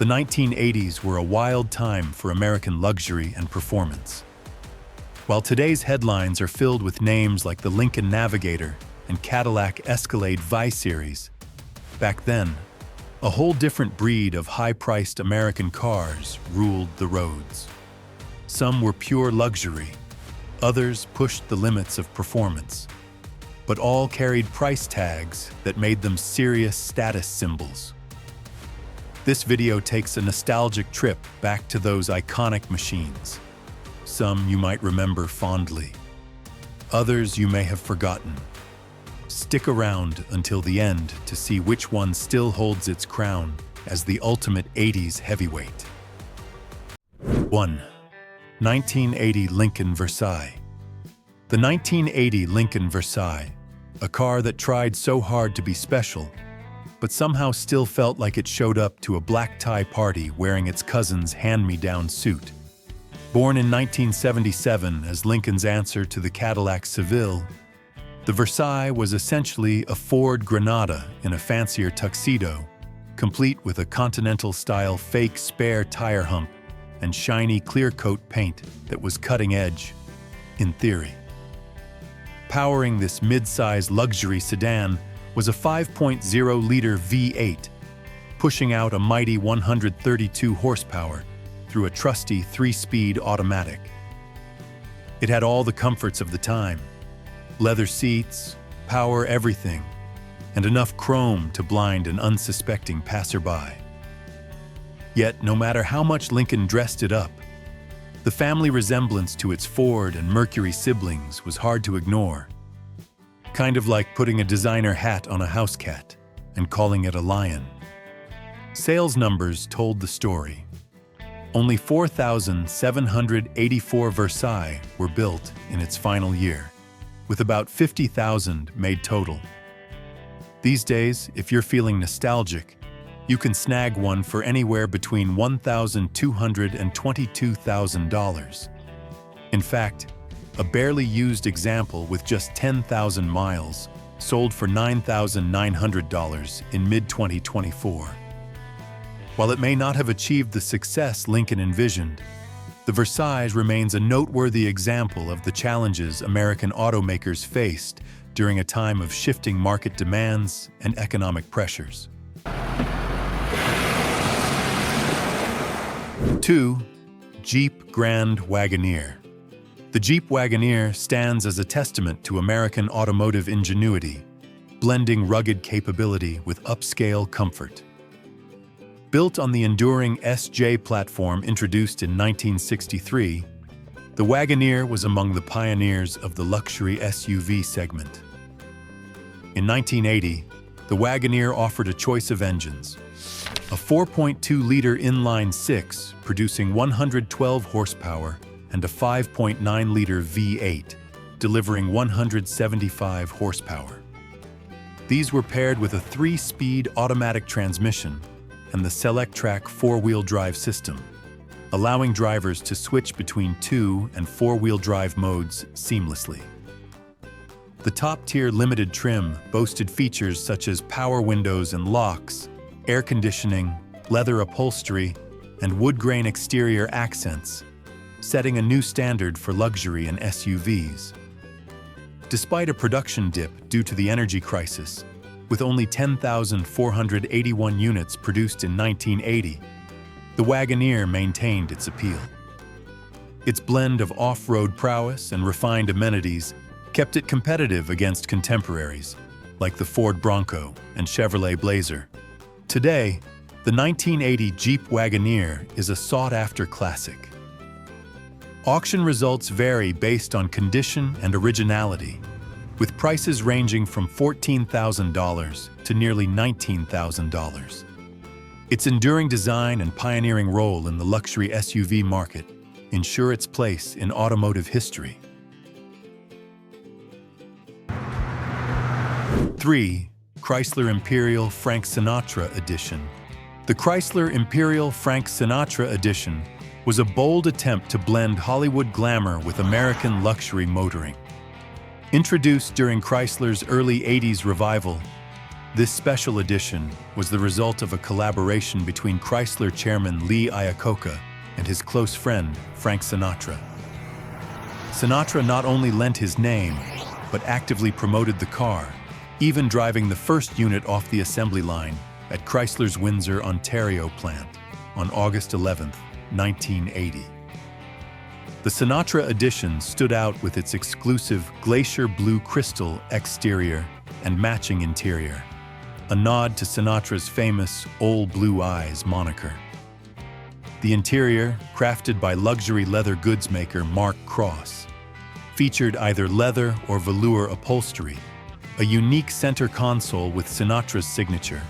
The 1980s were a wild time for American luxury and performance. While today's headlines are filled with names like the Lincoln Navigator and Cadillac Escalade V-Series, back then, a whole different breed of high-priced American cars ruled the roads. Some were pure luxury, others pushed the limits of performance, but all carried price tags that made them serious status symbols. This video takes a nostalgic trip back to those iconic machines. Some you might remember fondly, others you may have forgotten. Stick around until the end to see which one still holds its crown as the ultimate 80s heavyweight. 1. 1980 Lincoln Versailles. The 1980 Lincoln Versailles, a car that tried so hard to be special, but somehow still felt like it showed up to a black tie party wearing its cousin's hand-me-down suit. Born in 1977 as Lincoln's answer to the Cadillac Seville, the Versailles was essentially a Ford Granada in a fancier tuxedo, complete with a Continental-style fake spare tire hump and shiny clear-coat paint that was cutting-edge, in theory. Powering this mid-size luxury sedan was a 5.0-liter V8, pushing out a mighty 132 horsepower through a trusty 3-speed automatic. It had all the comforts of the time: leather seats, power everything, and enough chrome to blind an unsuspecting passerby. Yet, no matter how much Lincoln dressed it up, the family resemblance to its Ford and Mercury siblings was hard to ignore. Kind of like putting a designer hat on a house cat and calling it a lion. Sales numbers told the story. Only 4,784 Versailles were built in its final year, with about 50,000 made total. These days, if you're feeling nostalgic, you can snag one for anywhere between $1,200 and $22,000. In fact, a barely used example with just 10,000 miles sold for $9,900 in mid-2024. While it may not have achieved the success Lincoln envisioned, the Versailles remains a noteworthy example of the challenges American automakers faced during a time of shifting market demands and economic pressures. 2. Jeep Grand Wagoneer. The Jeep Wagoneer stands as a testament to American automotive ingenuity, blending rugged capability with upscale comfort. Built on the enduring SJ platform introduced in 1963, the Wagoneer was among the pioneers of the luxury SUV segment. In 1980, the Wagoneer offered a choice of engines: a 4.2-liter inline-six producing 112 horsepower and a 5.9-liter V8 delivering 175 horsepower. These were paired with a 3-speed automatic transmission and the SelectTrack 4-wheel drive system, allowing drivers to switch between 2- and 4-wheel drive modes seamlessly. The top-tier limited trim boasted features such as power windows and locks, air conditioning, leather upholstery, and wood-grain exterior accents, setting a new standard for luxury in SUVs. Despite a production dip due to the energy crisis, with only 10,481 units produced in 1980, the Wagoneer maintained its appeal. Its blend of off-road prowess and refined amenities kept it competitive against contemporaries like the Ford Bronco and Chevrolet Blazer. Today, the 1980 Jeep Wagoneer is a sought-after classic. Auction results vary based on condition and originality, with prices ranging from $14,000 to nearly $19,000. Its enduring design and pioneering role in the luxury SUV market ensure its place in automotive history. 3. Chrysler Imperial Frank Sinatra Edition. The Chrysler Imperial Frank Sinatra Edition was a bold attempt to blend Hollywood glamour with American luxury motoring. Introduced during Chrysler's early 80s revival, This special edition was the result of a collaboration between Chrysler chairman Lee Iacocca and his close friend, Frank Sinatra. Sinatra not only lent his name, but actively promoted the car, even driving the first unit off the assembly line at Chrysler's Windsor, Ontario plant on August 11, 1980. The Sinatra edition stood out with its exclusive glacier blue crystal exterior and matching interior, a nod to Sinatra's famous "Old Blue Eyes" moniker. The interior, crafted by luxury leather goods maker Mark Cross, featured either leather or velour upholstery, a unique center console with Sinatra's signature,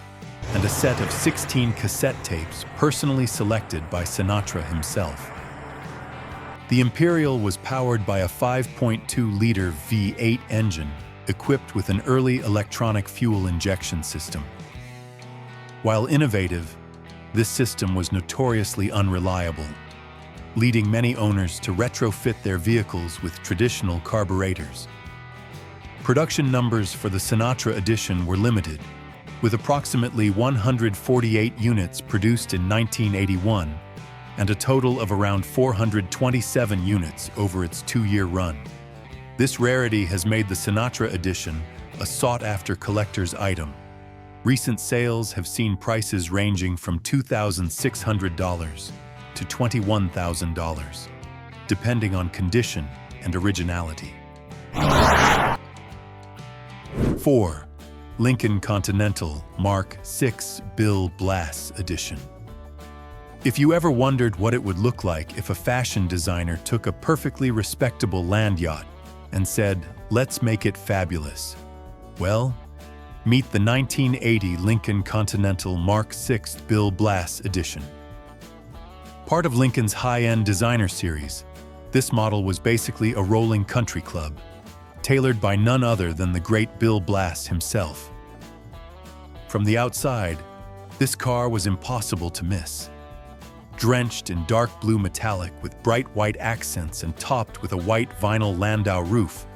and a set of 16 cassette tapes personally selected by Sinatra himself. The Imperial was powered by a 5.2-liter V8 engine equipped with an early electronic fuel injection system. While innovative, this system was notoriously unreliable, leading many owners to retrofit their vehicles with traditional carburetors. Production numbers for the Sinatra edition were limited, with approximately 148 units produced in 1981 and a total of around 427 units over its two-year run. This rarity has made the Sinatra edition a sought-after collector's item. Recent sales have seen prices ranging from $2,600 to $21,000, depending on condition and originality. 4. Lincoln Continental Mark VI Bill Blass Edition. If you ever wondered what it would look like if a fashion designer took a perfectly respectable land yacht and said, "Let's make it fabulous," well, meet the 1980 Lincoln Continental Mark VI Bill Blass Edition. Part of Lincoln's high-end designer series, this model was basically a rolling country club, tailored by none other than the great Bill Blass himself. From the outside, this car was impossible to miss. Drenched in dark blue metallic with bright white accents and topped with a white vinyl Landau roof,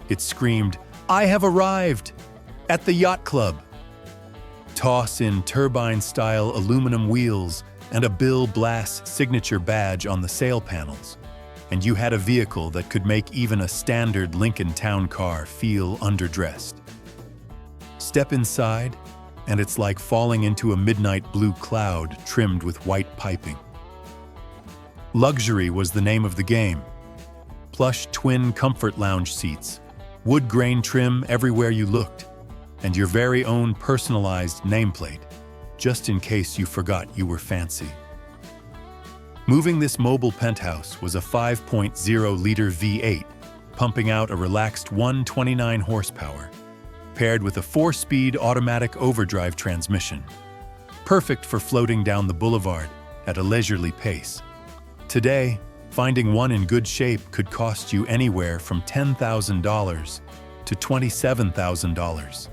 it screamed, "I have arrived!" at the yacht club. Toss in turbine-style aluminum wheels and a Bill Blass signature badge on the sail panels, and you had a vehicle that could make even a standard Lincoln town car feel underdressed. Step inside, and it's like falling into a midnight blue cloud trimmed with white piping. Luxury was the name of the game. Plush twin comfort lounge seats, wood grain trim everywhere you looked, and your very own personalized nameplate, just in case you forgot you were fancy. Moving this mobile penthouse was a 5.0-liter V8, pumping out a relaxed 129 horsepower, paired with a 4-speed automatic overdrive transmission, perfect for floating down the boulevard at a leisurely pace. Today, finding one in good shape could cost you anywhere from $10,000 to $27,000.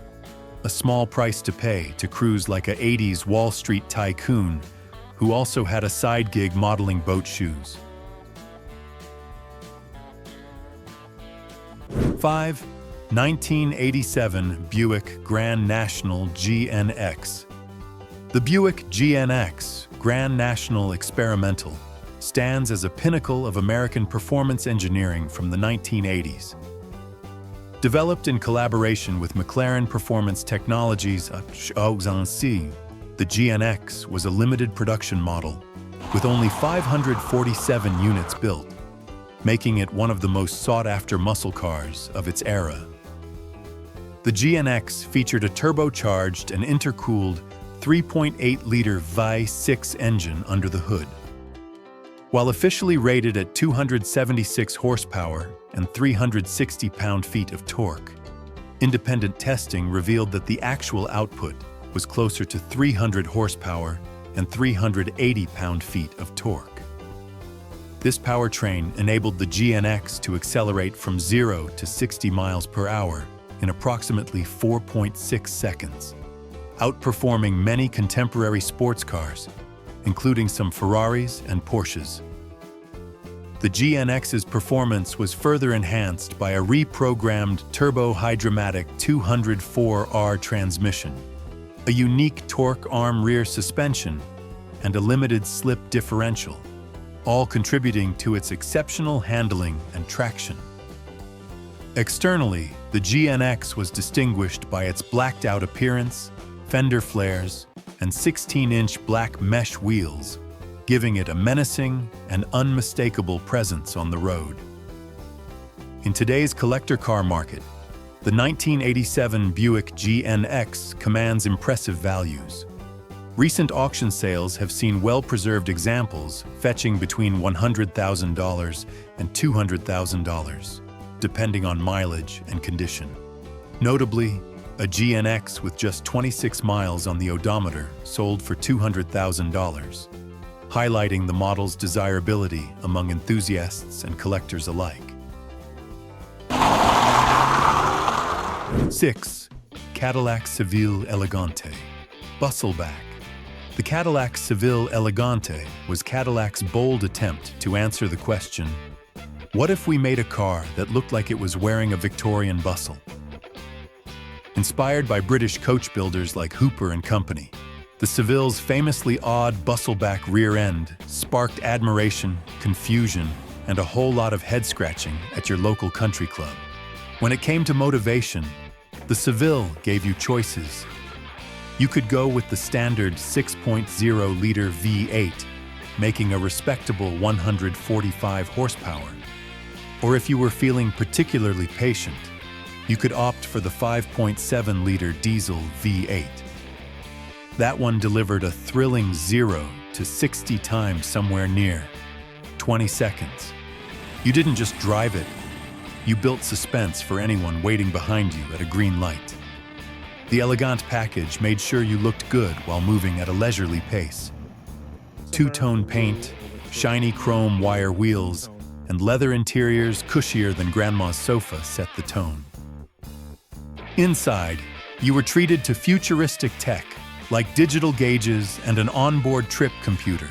A small price to pay to cruise like a 80s Wall Street tycoon who also had a side gig modeling boat shoes. 5. 1987 Buick Grand National GNX. The Buick GNX Grand National Experimental stands as a pinnacle of American performance engineering from the 1980s. Developed in collaboration with McLaren Performance Technologies, the GNX was a limited production model with only 547 units built, making it one of the most sought-after muscle cars of its era. The GNX featured a turbocharged and intercooled 3.8-liter V6 engine under the hood. While officially rated at 276 horsepower and 360 pound-feet of torque, independent testing revealed that the actual output was closer to 300 horsepower and 380 pound-feet of torque. This powertrain enabled the GNX to accelerate from 0 to 60 miles per hour in approximately 4.6 seconds, outperforming many contemporary sports cars, including some Ferraris and Porsches. The GNX's performance was further enhanced by a reprogrammed turbo-hydromatic 204R transmission, a unique torque arm rear suspension, and a limited slip differential, all contributing to its exceptional handling and traction. Externally, the GNX was distinguished by its blacked-out appearance, fender flares, and 16-inch black mesh wheels, giving it a menacing and unmistakable presence on the road. In today's collector car market, the 1987 Buick GNX commands impressive values. Recent auction sales have seen well-preserved examples fetching between $100,000 and $200,000, depending on mileage and condition. Notably, a GNX with just 26 miles on the odometer sold for $200,000, highlighting the model's desirability among enthusiasts and collectors alike. 6. Cadillac Seville Elegante. Bustleback. The Cadillac Seville Elegante was Cadillac's bold attempt to answer the question, what if we made a car that looked like it was wearing a Victorian bustle? Inspired by British coach builders like Hooper and Company, the Seville's famously odd bustleback rear end sparked admiration, confusion, and a whole lot of head-scratching at your local country club. When it came to motivation, the Seville gave you choices. You could go with the standard 6.0-liter V8, making a respectable 145 horsepower. Or if you were feeling particularly patient, you could opt for the 5.7-liter diesel V8. That one delivered a thrilling 0 to 60 times somewhere near 20 seconds. You didn't just drive it, you built suspense for anyone waiting behind you at a green light. The Elegant package made sure you looked good while moving at a leisurely pace. Two-tone paint, shiny chrome wire wheels, and leather interiors cushier than Grandma's sofa set the tone. Inside, you were treated to futuristic tech, like digital gauges and an onboard trip computer,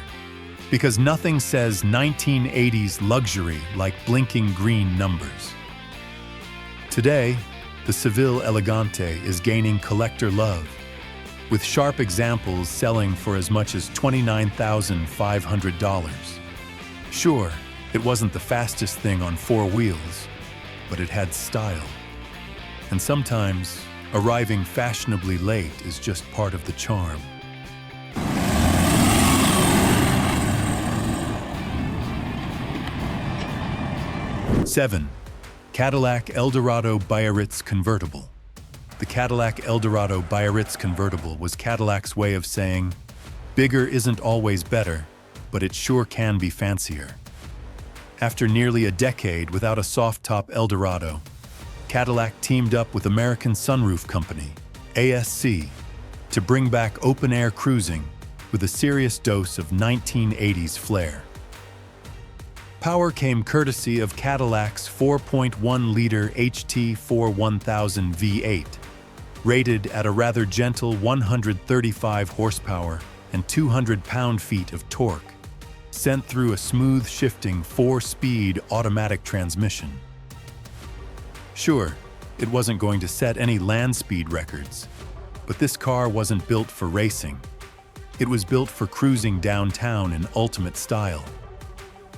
because nothing says 1980s luxury like blinking green numbers. Today, the Seville Elegante is gaining collector love, with sharp examples selling for as much as $29,500. Sure, it wasn't the fastest thing on four wheels, but it had style. And sometimes, arriving fashionably late is just part of the charm. Seven. Cadillac Eldorado Biarritz Convertible. The Cadillac Eldorado Biarritz Convertible was Cadillac's way of saying, bigger isn't always better, but it sure can be fancier. After nearly a decade without a soft-top Eldorado, Cadillac teamed up with American Sunroof Company, ASC, to bring back open-air cruising with a serious dose of 1980s flair. Power came courtesy of Cadillac's 4.1-liter HT4 1000 V8, rated at a rather gentle 135 horsepower and 200 pound-feet of torque, sent through a smooth-shifting 4-speed automatic transmission. Sure, it wasn't going to set any land speed records, but this car wasn't built for racing. It was built for cruising downtown in ultimate style,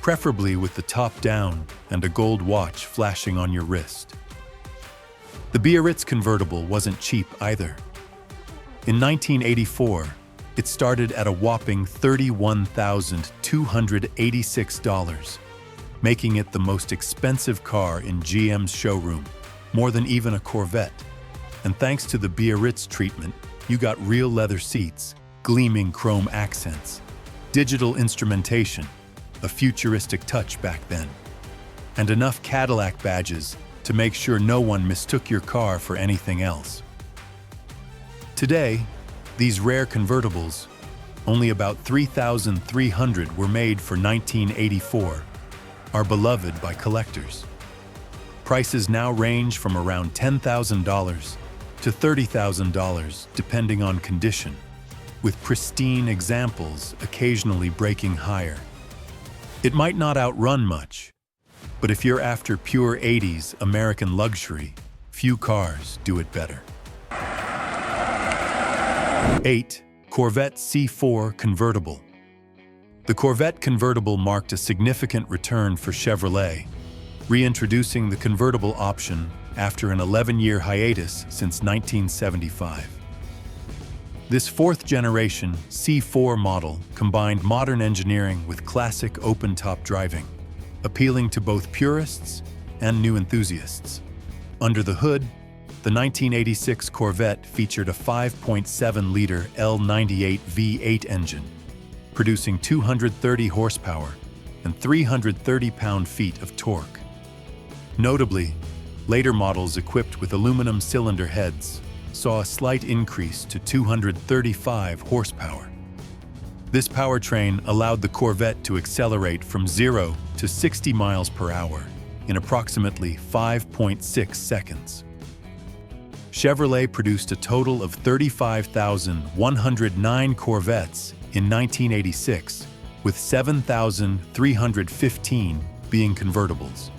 preferably with the top down and a gold watch flashing on your wrist. The Biarritz convertible wasn't cheap either. In 1984, it started at a whopping $31,286, making it the most expensive car in GM's showroom, more than even a Corvette. And thanks to the Biarritz treatment, you got real leather seats, gleaming chrome accents, digital instrumentation, a futuristic touch back then, and enough Cadillac badges to make sure no one mistook your car for anything else. Today, these rare convertibles, only about 3,300 were made for 1984, are beloved by collectors. Prices now range from around $10,000 to $30,000 depending on condition, with pristine examples occasionally breaking higher. It might not outrun much, but if you're after pure 80s American luxury, few cars do it better. 8. Corvette C4 Convertible. The Corvette convertible marked a significant return for Chevrolet, reintroducing the convertible option after an 11-year hiatus since 1975. This fourth-generation C4 model combined modern engineering with classic open-top driving, appealing to both purists and new enthusiasts. Under the hood, the 1986 Corvette featured a 5.7-liter L98 V8 engine, producing 230 horsepower and 330 pound-feet of torque. Notably, later models equipped with aluminum cylinder heads saw a slight increase to 235 horsepower. This powertrain allowed the Corvette to accelerate from 0 to 60 miles per hour in approximately 5.6 seconds. Chevrolet produced a total of 35,109 Corvettes in 1986, with 7,315 being convertibles.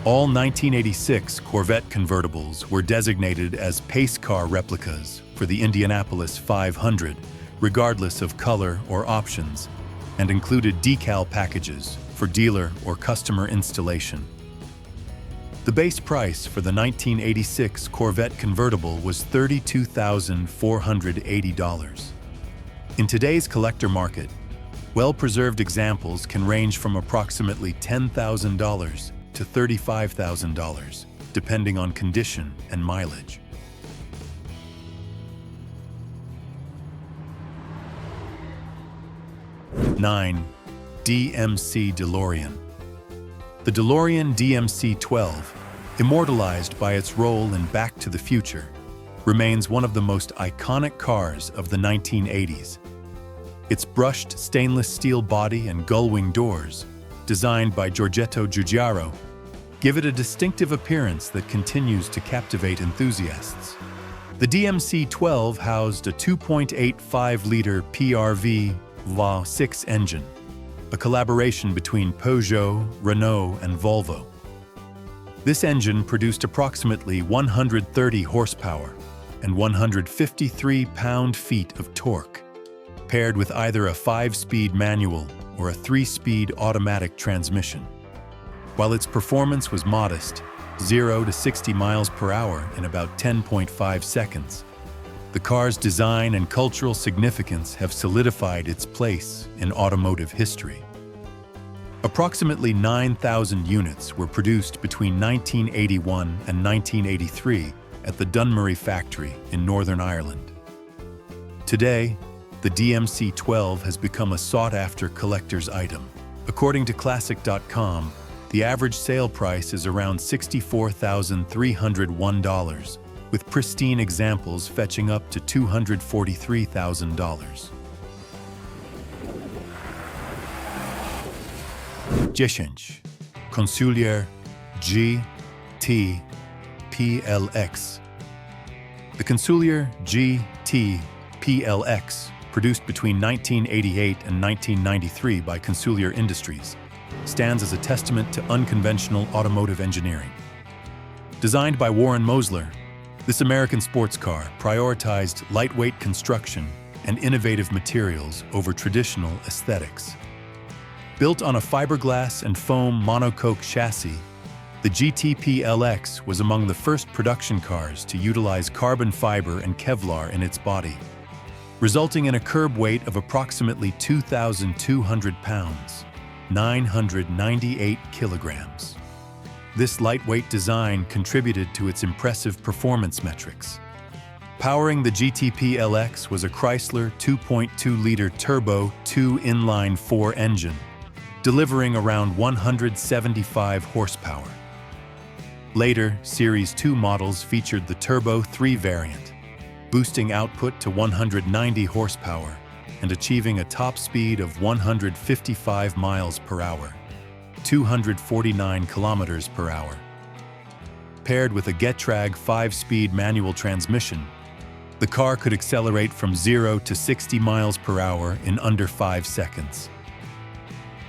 All 1986 Corvette convertibles were designated as pace car replicas for the Indianapolis 500, regardless of color or options, and included decal packages for dealer or customer installation. The base price for the 1986 Corvette convertible was $32,480. In today's collector market, well-preserved examples can range from approximately $10,000 to $35,000, depending on condition and mileage. Nine. DMC DeLorean. The DeLorean DMC-12, immortalized by its role in Back to the Future, remains one of the most iconic cars of the 1980s. Its brushed stainless steel body and gull-wing doors, designed by Giorgetto Giugiaro, give it a distinctive appearance that continues to captivate enthusiasts. The DMC-12 housed a 2.85-liter PRV VA6 engine, a collaboration between Peugeot, Renault, and Volvo. This engine produced approximately 130 horsepower and 153 pound-feet of torque, paired with either a 5-speed manual or a 3-speed automatic transmission. While its performance was modest, 0 to 60 miles per hour in about 10.5 seconds, the car's design and cultural significance have solidified its place in automotive history. Approximately 9,000 units were produced between 1981 and 1983 at the Dunmurry factory in Northern Ireland. Today, the DMC-12 has become a sought-after collector's item. According to Classic.com, the average sale price is around $64,301, with pristine examples fetching up to $243,000. 10. Consulier GT PLX. The Consulier GT PLX, produced between 1988 and 1993 by Consulier Industries, stands as a testament to unconventional automotive engineering. Designed by Warren Mosler, this American sports car prioritized lightweight construction and innovative materials over traditional aesthetics. Built on a fiberglass and foam monocoque chassis, the GT-PLX was among the first production cars to utilize carbon fiber and Kevlar in its body, resulting in a curb weight of approximately 2,200 pounds, 998 kilograms. This lightweight design contributed to its impressive performance metrics. Powering the GT-PLX was a Chrysler 2.2-liter turbo 2 inline-4 engine, delivering around 175 horsepower. Later, Series 2 models featured the Turbo 3 variant, boosting output to 190 horsepower and achieving a top speed of 155 miles per hour, 249 kilometers per hour. Paired with a Getrag 5-speed manual transmission, the car could accelerate from 0 to 60 miles per hour in under 5 seconds.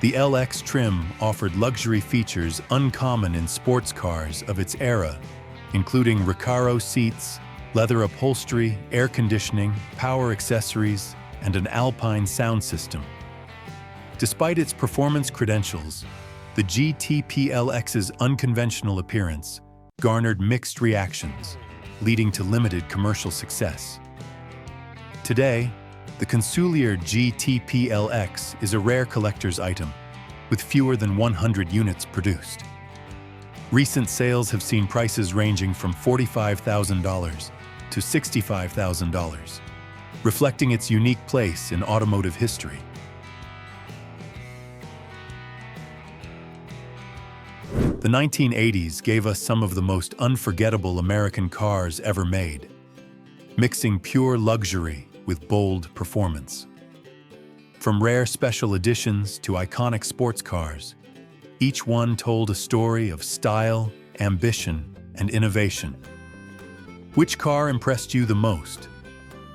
The LX trim offered luxury features uncommon in sports cars of its era, including Recaro seats, leather upholstery, air conditioning, power accessories, and an Alpine sound system. Despite its performance credentials, the GT-PLX's unconventional appearance garnered mixed reactions, leading to limited commercial success. Today, the Consulier GT-PLX is a rare collector's item, with fewer than 100 units produced. Recent sales have seen prices ranging from $45,000 to $65,000, reflecting its unique place in automotive history. The 1980s gave us some of the most unforgettable American cars ever made, mixing pure luxury with bold performance. From rare special editions to iconic sports cars, each one told a story of style, ambition, and innovation. Which car impressed you the most,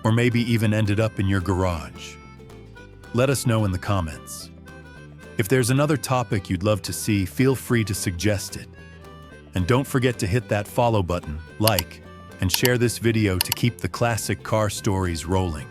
or maybe even ended up in your garage? Let us know in the comments. If there's another topic you'd love to see, feel free to suggest it. And don't forget to hit that follow button, like, and share this video to keep the classic car stories rolling.